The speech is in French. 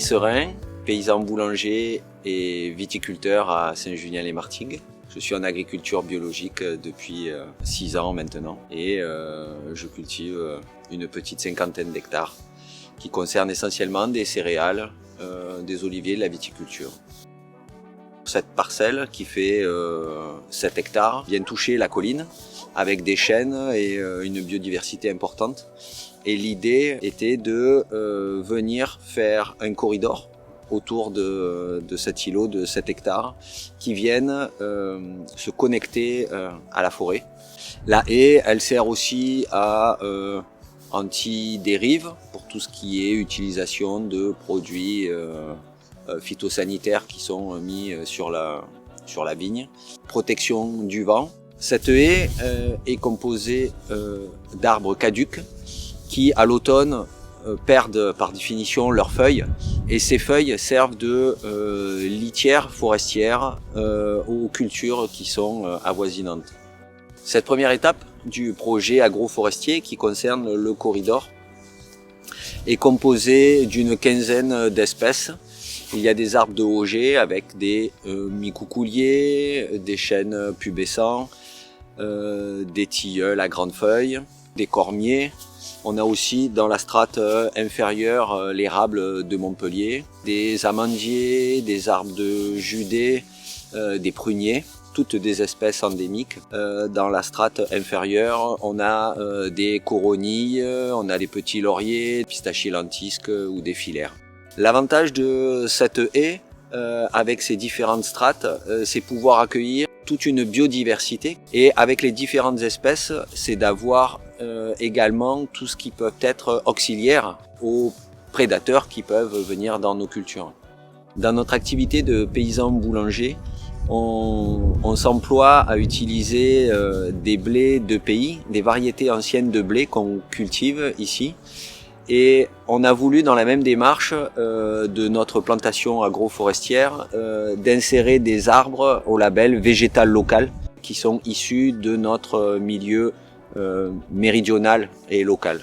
Serin, paysan boulanger et viticulteur à Saint-Julien-les-Martigues. Je suis en agriculture biologique depuis 6 ans maintenant et je cultive une petite 50aine d'hectares qui concernent essentiellement des céréales, des oliviers, de la viticulture. Cette parcelle qui fait 7 hectares vient toucher la colline avec des chênes et une biodiversité importante. Et l'idée était de venir faire un corridor autour de cet îlot de 7 hectares qui viennent se connecter à la forêt. La haie, elle sert aussi à anti-dérive pour tout ce qui est utilisation de produits phytosanitaires qui sont mis sur la vigne. Protection du vent. Cette haie est composée d'arbres caducs qui, à l'automne, perdent par définition leurs feuilles. Et ces feuilles servent de litière forestière aux cultures qui sont avoisinantes. Cette première étape du projet agroforestier qui concerne le corridor est composée d'une quinzaine d'espèces. Il y a des arbres de Auger avec des micoucouliers, des chênes pubescents, des tilleuls à grandes feuilles, des cormiers. On a aussi dans la strate inférieure l'érable de Montpellier, des amandiers, des arbres de Judée, des pruniers, toutes des espèces endémiques. Dans la strate inférieure, on a des coronilles, on a des petits lauriers, pistachiers lentisques ou des filaires. L'avantage de cette haie, avec ses différentes strates, c'est pouvoir accueillir toute une biodiversité. Et avec les différentes espèces, c'est d'avoir également tout ce qui peut être auxiliaire aux prédateurs qui peuvent venir dans nos cultures. Dans notre activité de paysan boulanger, on s'emploie à utiliser des blés de pays, des variétés anciennes de blé qu'on cultive ici. Et on a voulu, dans la même démarche de notre plantation agroforestière, d'insérer des arbres au label végétal local qui sont issus de notre milieu méridional et local.